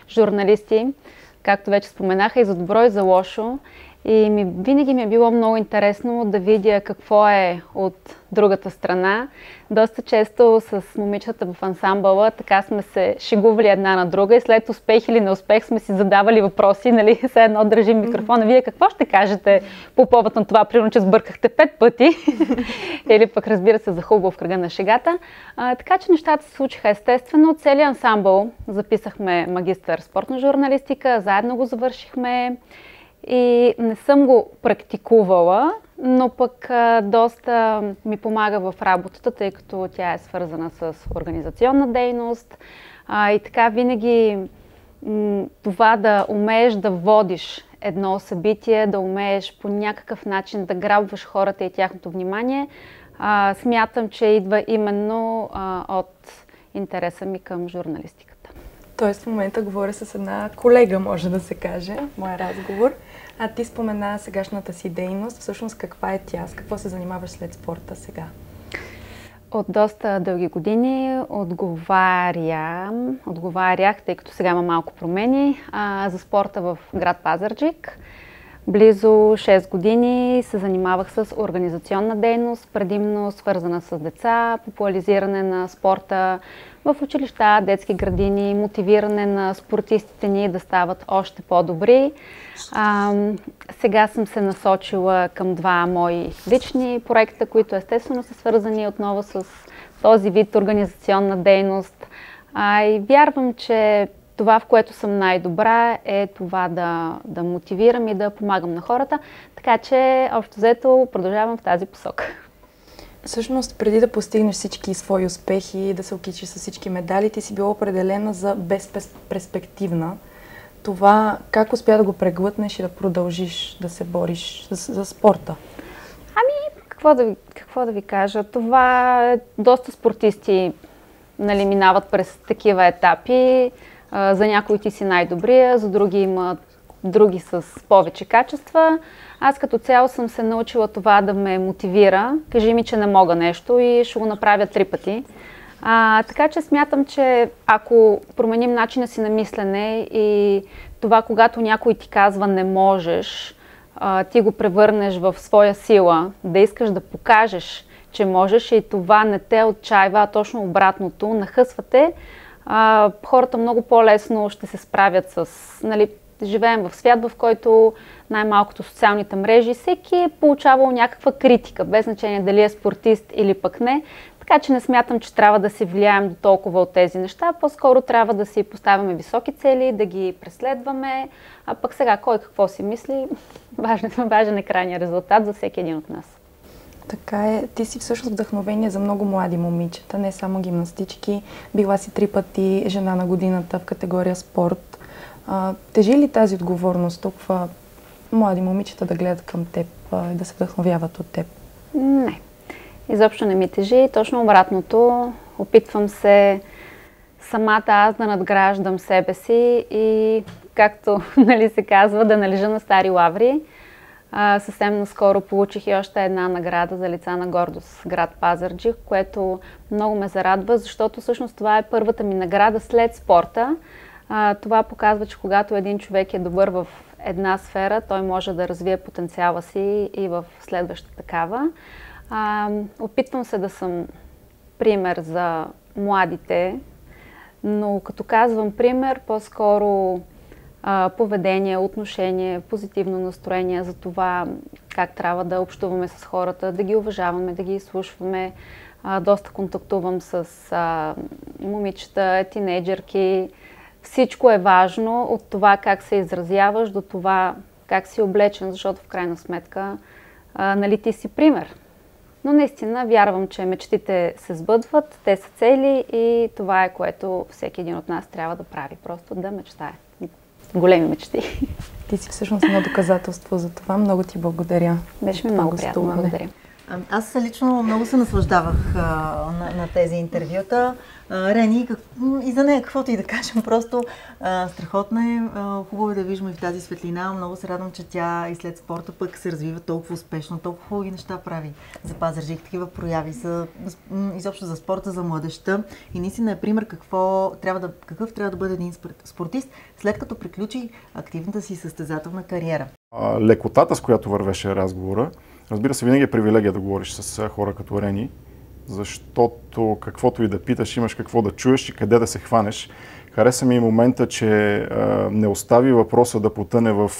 журналисти, както вече споменаха, и за добро и за лошо. И винаги ми е било много интересно да видя какво е от другата страна. Доста често с момичета в ансамбъла така сме се шегували една на друга и след успех или неуспех сме си задавали въпроси, нали, все едно държим микрофона. Вие какво ще кажете по повод на това, примерно, че сбъркахте 5 пъти? Или пък, разбира се, за хубаво в кръга на шегата. Така че нещата се случиха естествено. Целият ансамбъл записахме магистър спортна журналистика, заедно го завършихме. И не съм го практикувала, но пък доста ми помага в работата, тъй като тя е свързана с организационна дейност. И така винаги това да умееш да водиш едно събитие, да умееш по някакъв начин да грабваш хората и тяхното внимание, смятам, че идва именно от интереса ми към журналистиката. Тоест в момента говоря с една колега, може да се каже, моя разговор. А ти спомена сегашната си дейност. Всъщност каква е тя? С какво се занимаваш след спорта сега? От доста дълги години отговарях, тъй като сега има малко промени, за спорта в град Пазарджик. Близо 6 години се занимавах с организационна дейност, предимно свързана с деца, популяризиране на спорта в училища, детски градини, мотивиране на спортистите ни да стават още по-добри. Сега съм се насочила към 2 мои лични проекта, които естествено са свързани отново с този вид организационна дейност. И вярвам, че това, в което съм най-добра, е това да мотивирам и да помагам на хората. Така че, общо взето, продължавам в тази посока. Всъщност, преди да постигнеш всички свои успехи, да се окичиш с всички медали, ти си била определена за безперспективна. Това как успя да го преглътнеш и да продължиш да се бориш за спорта? Ами, какво да ви кажа? Това доста спортисти, нали, минават през такива етапи. За някои ти си най-добрия, за други имат други с повече качества. Аз като цяло съм се научила това да ме мотивира. Кажи ми, че не мога нещо и ще го направя 3 пъти. Така че смятам, че ако променим начина си на мислене и това, когато някой ти казва не можеш, ти го превърнеш в своя сила, да искаш да покажеш, че можеш и това не те отчаива, а точно обратното, нахъсвате, хората много по-лесно ще се справят с... Нали, живеем в свят, в който най-малкото социалните мрежи, всеки е получавал някаква критика, без значение дали е спортист или пък не. Така че не смятам, че трябва да се влияем до толкова от тези неща. По-скоро трябва да си поставяме високи цели, да ги преследваме. А пък сега кой какво си мисли, важен е крайният резултат за всеки един от нас. Така е. Ти си всъщност вдъхновение за много млади момичета, не само гимнастички. Била си 3 пъти жена на годината в категория спорт. Тежи ли тази отговорност толкова млади момичета да гледат към теб и да се вдъхновяват от теб? Не. Изобщо не ми тежи. Точно обратното. Опитвам се самата аз да надграждам себе си и, както нали, се казва, да належа на стари лаври. Съвсем наскоро получих и още една награда за лица на гордост в град Пазарджик, което много ме зарадва, защото всъщност това е първата ми награда след спорта. Това показва, че когато един човек е добър в една сфера, той може да развие потенциала си и в следваща такава. Опитвам се да съм пример за младите, но като казвам пример, по-скоро поведение, отношение, позитивно настроение за това как трябва да общуваме с хората, да ги уважаваме, да ги изслушваме. Доста контактувам с момичета, тинейджърки. Всичко е важно, от това как се изразяваш до това как си облечен, защото в крайна сметка нали, ти си пример. Но наистина вярвам, че мечтите се сбъдват, те са цели и това е което всеки един от нас трябва да прави. Просто да мечтае. Големи мечти. Ти си всъщност едно доказателство за това. Много ти благодаря. Беше ми много приятно. Благодаря. Аз лично много се наслаждавах на тези интервюта. Рени, и за нея каквото и да кажем, просто страхотна е, хубаво е да виждаме в тази светлина. Много се радвам, че тя и след спорта пък се развива толкова успешно, толкова хубави неща прави за Пазарджик, такива прояви са изобщо за спорта, за младежта. И наистина е пример какъв трябва да бъде един спортист, след като приключи активната си състезателна кариера. Лекотата, с която вървеше разговора, разбира се, винаги е привилегия да говориш с хора като Рени, защото каквото и да питаш, имаш какво да чуеш и къде да се хванеш. Хареса ми и момента, че не остави въпроса да потъне в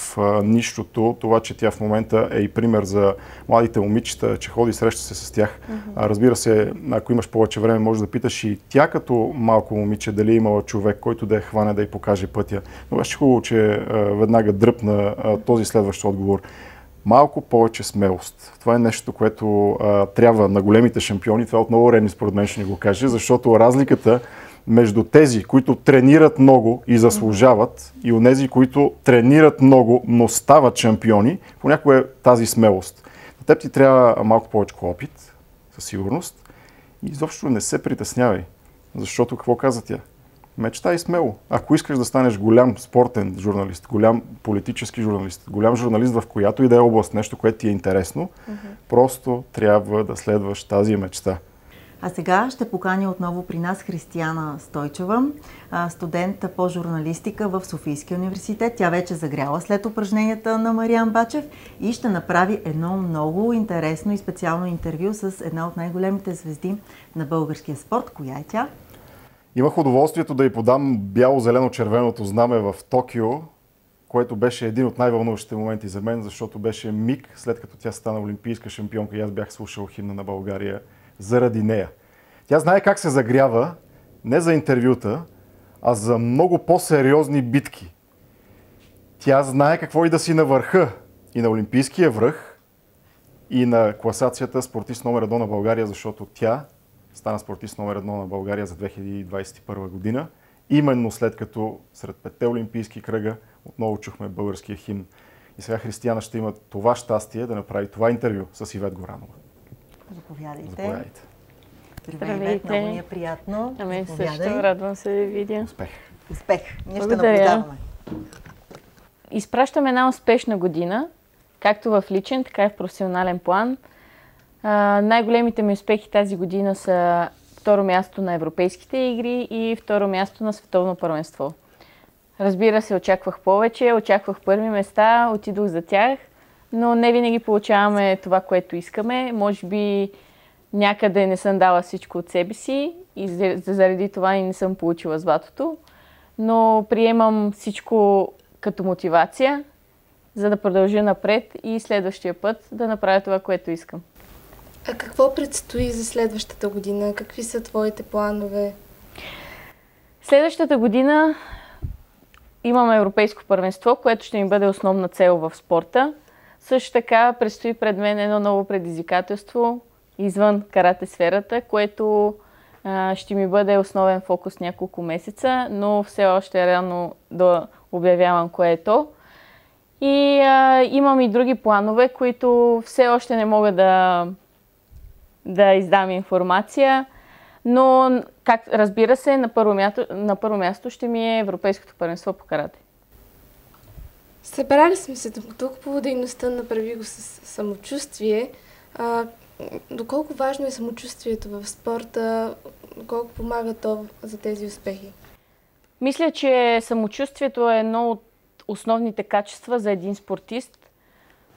нищото, това, че тя в момента е и пример за младите момичета, че ходи и среща се с тях. Разбира се, ако имаш повече време, можеш да питаш и тя като малко момиче, дали е имала човек, който да я хване, да й покаже пътя. Но беше хубаво, че веднага дръпна този следващ отговор. Малко повече смелост. Това е нещо, което трябва на големите шампиони. Това отново Рени според мен ще ни го каже, защото разликата между тези, които тренират много и заслужават, и онези, които тренират много, но стават шампиони, понякога е тази смелост. На теб ти трябва малко повече опит, със сигурност, и изобщо не се притеснявай, защото какво каза тя? Мечтай смело. Ако искаш да станеш голям спортен журналист, голям политически журналист, голям журналист в която и да е област, нещо, което ти е интересно, просто трябва да следваш тази мечта. А сега ще поканя отново при нас Християна Стойчева, студент по журналистика в Софийския университет. Тя вече загряла след упражненията на Мариан Бачев и ще направи едно много интересно и специално интервю с една от най-големите звезди на българския спорт. Коя е тя? Имах удоволствието да й подам бяло-зелено-червеното знаме в Токио, което беше един от най-вълнуващите моменти за мен, защото беше миг, след като тя стана олимпийска шампионка и аз бях слушал химна на България заради нея. Тя знае как се загрява, не за интервюта, а за много по-сериозни битки. Тя знае какво и да си на върха, и на олимпийския връх, и на класацията спортист номер 1 на България, защото тя стана спортист номер 1 на България за 2021 година. Именно след като сред 5-те олимпийски кръга отново чухме българския химн. И сега Християна ще има това щастие да направи това интервю с Ивет Горанова. Заповядайте. Здравей, Ивет, много ни е приятно. А мен също, радвам се да видя. Успех. Успех. Ние ще наблюдаваме. Изпращам една успешна година, както в личен, така и в професионален план. Най-големите ми успехи тази година са второ място на европейските игри и второ място на световно първенство. Разбира се, очаквах повече, очаквах първи места, отидох за тях, но не винаги получаваме това, което искаме. Може би някъде не съм дала всичко от себе си и заради това и не съм получила златото, но приемам всичко като мотивация, за да продължа напред и следващия път да направя това, което искам. А какво предстои за следващата година? Какви са твоите планове? Следващата година имаме европейско първенство, което ще ми бъде основна цел в спорта. Също така предстои пред мен едно ново предизвикателство извън карате сферата, което ще ми бъде основен фокус няколко месеца, но все още е рано да обявявам кое е то. И имам и други планове, които все още не мога да издам информация, но разбира се, на първо място ще ми е Европейското първенство по карате. Събрали сме се тук по дейността Направи го с самочувствие. Доколко важно е самочувствието в спорта? Доколко помага то за тези успехи? Мисля, че самочувствието е едно от основните качества за един спортист,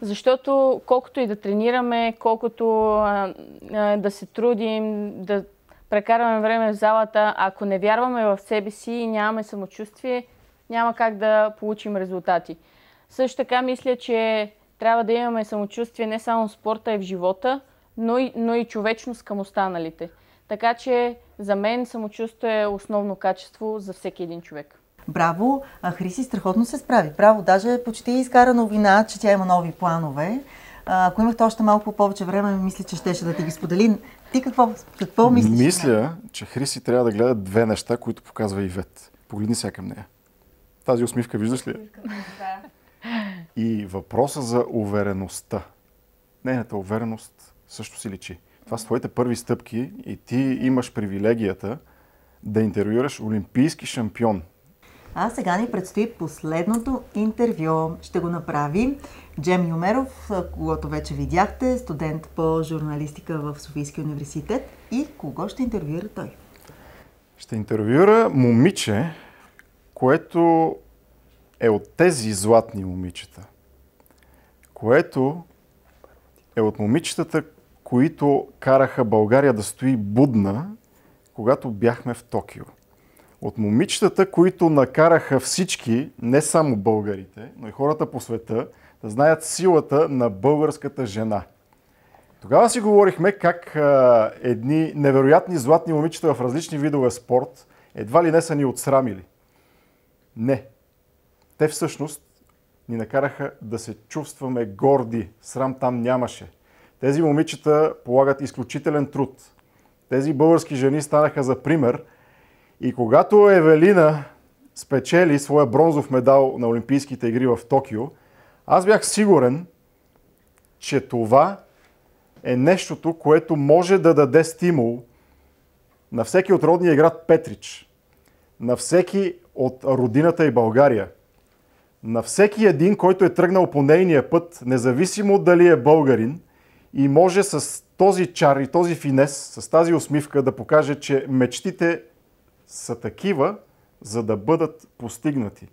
защото колкото и да тренираме, колкото да се трудим, да прекарваме време в залата, ако не вярваме в себе си и нямаме самочувствие, няма как да получим резултати. Също така мисля, че трябва да имаме самочувствие не само в спорта, и в живота, но и човечност към останалите. Така че за мен самочувствие е основно качество за всеки един човек. Браво! Хриси страхотно се справи. Браво! Даже почти изкара новина, че тя има нови планове. Ако имахте още малко повече време, мисля, че щеше да ти ги сподели. Ти какво мислиш? Мисля, че Хриси трябва да гледа две неща, които показва Ивет. Погледни сега към нея. Тази усмивка виждаш ли? Да. И въпроса за увереността. Нейната увереност също си личи. Това са твоите първи стъпки и ти имаш привилегията да интервюираш олимпийски шампион. А сега ни предстои последното интервю. Ще го направи Джем Юмеров, когото вече видяхте, студент по журналистика в Софийския университет. И кого ще интервюира той? Ще интервюира момиче, което е от тези златни момичета. Което е от момичетата, които караха България да стои будна, когато бяхме в Токио. От момичетата, които накараха всички, не само българите, но и хората по света, да знаят силата на българската жена. Тогава си говорихме как едни невероятни златни момичета в различни видове спорт едва ли не са ни отсрамили. Не. Те всъщност ни накараха да се чувстваме горди. Срам там нямаше. Тези момичета полагат изключителен труд. Тези български жени станаха за пример. И когато Евелина спечели своя бронзов медал на Олимпийските игри в Токио, аз бях сигурен, че това е нещото, което може да даде стимул на всеки от родния град Петрич, на всеки от родината и България, на всеки един, който е тръгнал по нейния път, независимо дали е българин, и може с този чар и този финес, с тази усмивка да покаже, че мечтите са такива, за да бъдат постигнати.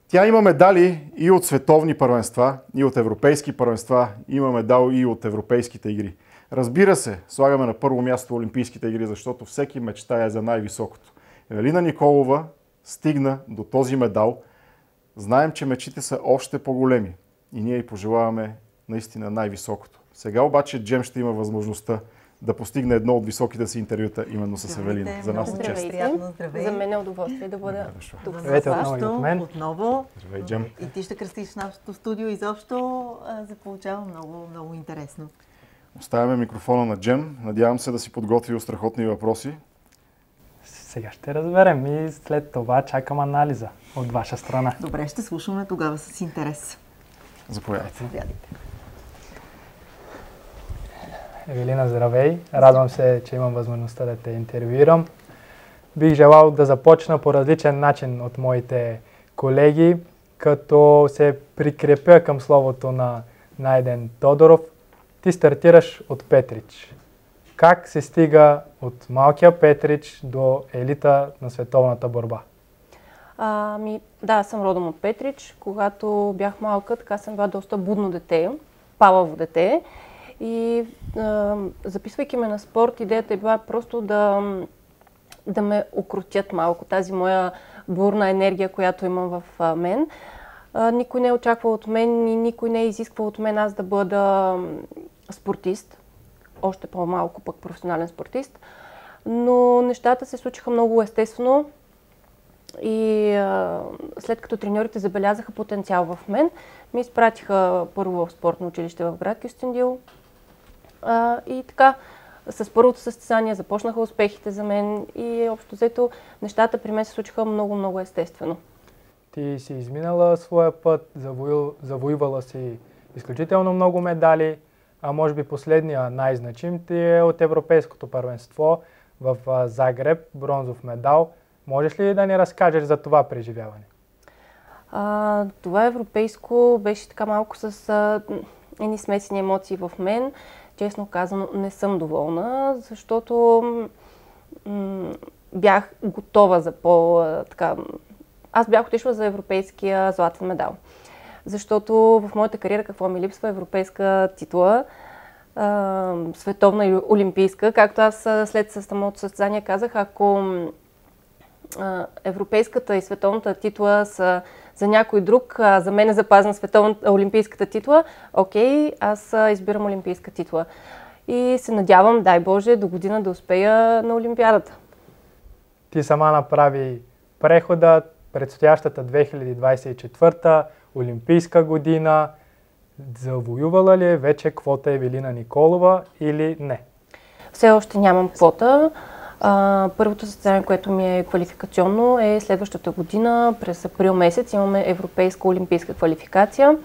Тя има медали и от световни първенства, и от европейски първенства, има медал и от европейските игри. Разбира се, слагаме на първо място Олимпийските игри, защото всеки мечтае за най-високото. Евелина Николова стигна до този медал. Знаем, че мечтите са още по-големи и ние й пожелаваме наистина най-високото. Сега обаче Джем ще има възможността да постигне едно от високите си интервюта, именно с Евелина. За нас е чест. За мен е удоволствие да бъда тук. Здравейте отново. Здравей, Джем. И ти ще кръстиш в нашото студио. Изобщо получава много интересно. Оставяме микрофона на Джем. Надявам се да си подготвил страхотни въпроси. Сега ще разберем и след това чакам анализа от ваша страна. Добре, ще слушаме тогава с интерес. Заповядайте. Евелина, здравей! Радвам се, че имам възможността да те интервюирам. Бих желал да започна по различен начин от моите колеги, като се прикрепя към словото на Найден Тодоров. Ти стартираш от Петрич. Как се стига от малкия Петрич до елита на световната борба? Да, аз съм родом от Петрич. Когато бях малка, така съм била доста будно дете, палаво дете. И записвайки ме на спорт, идеята е била просто да ме укротят малко. Тази моя бурна енергия, която имам в мен. Никой не е очаквал от мен и никой не е изисквал от мен аз да бъда спортист. Още по-малко пък професионален спортист. Но нещата се случиха много естествено и след като треньорите забелязаха потенциал в мен, ми изпратиха първо в спортно училище в град Кюстендил. И така, с първото състезание започнаха успехите за мен и общо взето нещата при мен се случиха много естествено. Ти си изминала своя път, завоювала си изключително много медали, а може би последния най-значим ти е от Европейското първенство в Загреб, бронзов медал. Можеш ли да ни разкажеш за това преживяване? Това европейско беше така малко с едни смесени емоции в мен. Честно казано, не съм доволна, защото бях готова за Аз бях отишла за европейския златен медал. Защото в моята кариера какво ми липсва? Европейска титла, световна и олимпийска. Както аз след самото състезание казах, ако европейската и световната титла са за някой друг, за мен е запазена световната олимпийската титла, окей, аз избирам олимпийска титла. И се надявам, дай Боже, до година да успея на Олимпиадата. Ти сама направи прехода, предстоящата 2024 олимпийска година. Завоювала ли е вече квота Евелина Николова или не? Все още нямам квота. Първото състезание, което ми е квалификационно, е следващата година. През април месец имаме европейска олимпийска квалификация,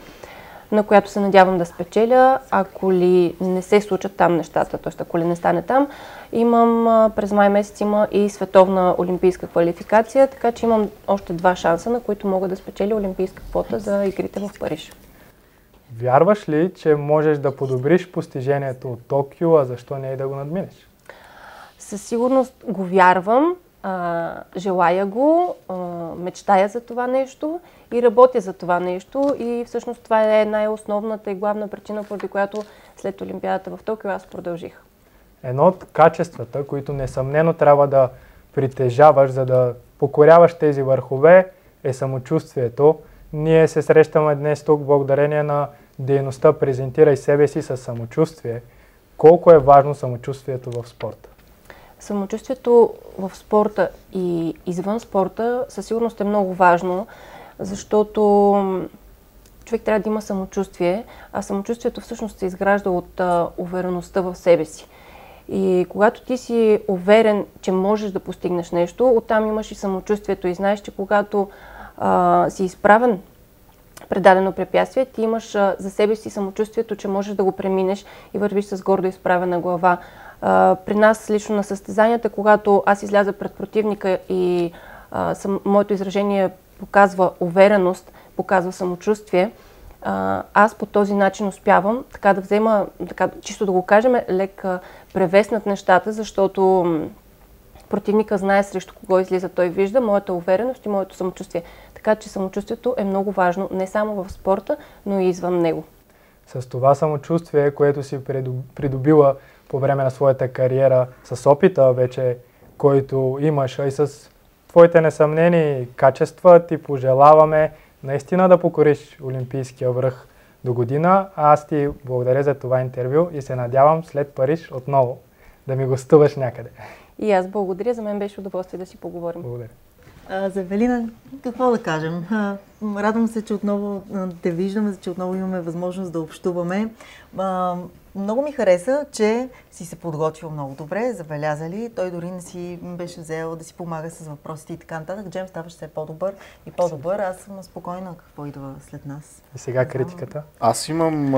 на която се надявам да спечеля. Ако ли не се случат там нещата, т.е. ако ли не стане там, имам през май месец има и световна олимпийска квалификация, така че имам още 2 шанса, на които мога да спечеля олимпийска квота за игрите в Париж. Вярваш ли, че можеш да подобриш постижението от Токио, а защо не и да го надминеш? Със сигурност го вярвам, желая го, мечтая за това нещо и работя за това нещо и всъщност това е най-основната и главна причина, поради която след Олимпиадата в Токио аз продължих. Едно от качествата, които несъмнено трябва да притежаваш, за да покоряваш тези върхове, е самочувствието. Ние се срещаме днес тук благодарение на дейността "Презентирай себе си със самочувствие". Колко е важно самочувствието в спорта? Самочувствието в спорта и извън спорта със сигурност е много важно, защото човек трябва да има самочувствие, а самочувствието всъщност се изгражда от увереността в себе си. И когато ти си уверен, че можеш да постигнеш нещо, оттам имаш и самочувствието и знаеш, че когато си изправен пред дадено препятствие, ти имаш за себе си самочувствието, че можеш да го преминеш и вървиш с гордо изправена глава. При нас лично на състезанията, когато аз изляза пред противника и моето изражение показва увереност, показва самочувствие, аз по този начин успявам така да взема, чисто да го кажем, лек превес над нещата, защото противника знае срещу кого излиза, той вижда моята увереност и моето самочувствие. Така че самочувствието е много важно не само в спорта, но и извън него. С това самочувствие, което си придобила по време на своята кариера, с опита вече, който имаш, и с твоите несъмнени качества, ти пожелаваме наистина да покориш олимпийския връх до година. Аз ти благодаря за това интервю и се надявам след Париж отново да ми гостуваш някъде. И аз благодаря, за мен беше удоволствие да си поговорим. Благодаря. За Евелина, какво да кажем? Радвам се, че отново те виждаме, че отново имаме възможност да общуваме. Много ми хареса, че си се подготвил много добре, забелязали. Той дори не си беше взел да си помага с въпросите и така нататък. Джем, ставаш все по-добър и по-добър. Аз съм спокойна какво идва след нас. И сега критиката? Аз имам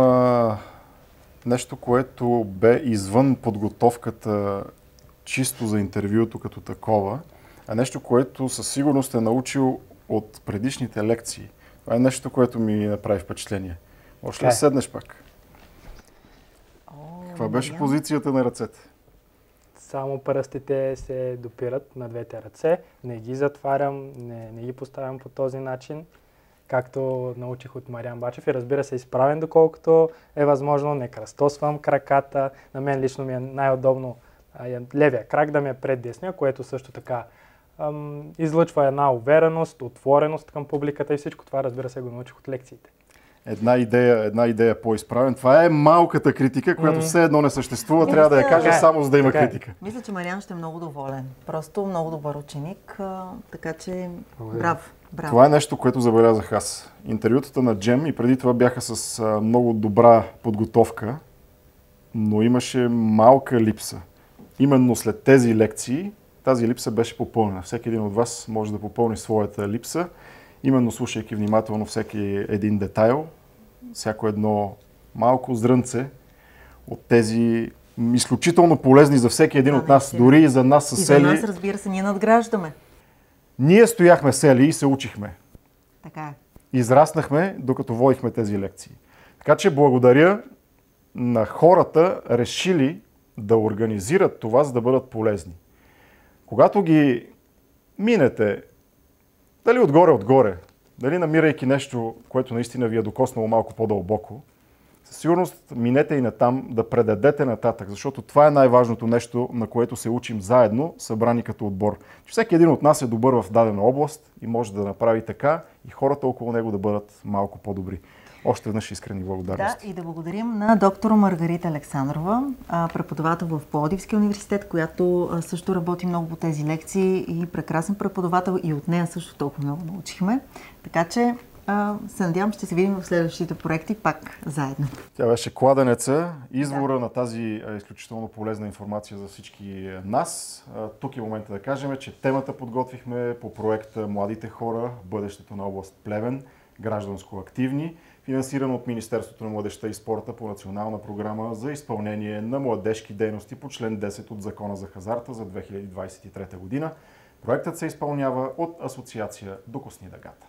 нещо, което бе извън подготовката чисто за интервюто като такова, а нещо, което със сигурност е научил от предишните лекции. Това е нещо, което ми направи впечатление. Може ли да седнеш пак? Каква беше позицията на ръцете? само пръстите се допират на двете ръце. Не ги затварям, не ги поставям по този начин, както научих от Мариан Бачев. И разбира се, изправен доколкото е възможно, не кръстосвам краката. На мен лично ми е най-удобно левия крак да ми е пред десния, което също така излъчва една увереност, отвореност към публиката и всичко това, разбира се, го научих от лекциите. Една идея по-изправен. Това е малката критика, която все едно не съществува. Трябва да я кажа само за да има критика. Мисля, че Мариан ще е много доволен. Просто много добър ученик, така че браво. Това е нещо, което забелязах аз. Интервютата на Джем и преди това бяха с много добра подготовка, но имаше малка липса. Именно след тези лекции тази липса беше попълнена. Всеки един от вас може да попълни своята липса, именно слушайки внимателно всеки един детайл, всяко едно малко зрънце от тези изключително полезни за всеки един от нас, дори и за нас с Сели. И за нас, разбира се, ние надграждаме. Ние стояхме Сели и се учихме. Така е. Израснахме, докато водихме тези лекции. Така че благодаря на хората, решили да организират това, за да бъдат полезни. Когато ги минете, дали отгоре, дали намирайки нещо, което наистина ви е докоснало малко по-дълбоко, със сигурност минете и натам да предадете нататък, защото това е най-важното нещо, на което се учим заедно, събрани като отбор. Че всеки един от нас е добър в дадена област и може да направи така и хората около него да бъдат малко по-добри. Още веднъж искрени благодарности. Да, и да благодарим на доктор Маргарита Александрова, преподавател в Пловдивския университет, която също работи много по тези лекции и прекрасен преподавател, и от нея също толкова много научихме. Така че се надявам, ще се видим в следващите проекти пак заедно. Тя беше кладенеца, извора на тази изключително полезна информация за всички нас. Тук е момента да кажем, че темата подготвихме по проекта Младите хора, бъдещето на област Плевен, гражданско активни, финансиран от Министерството на младежта и спорта по национална програма за изпълнение на младежки дейности по член 10 от Закона за хазарта за 2023 година. Проектът се изпълнява от Асоциация Докосни дъгата.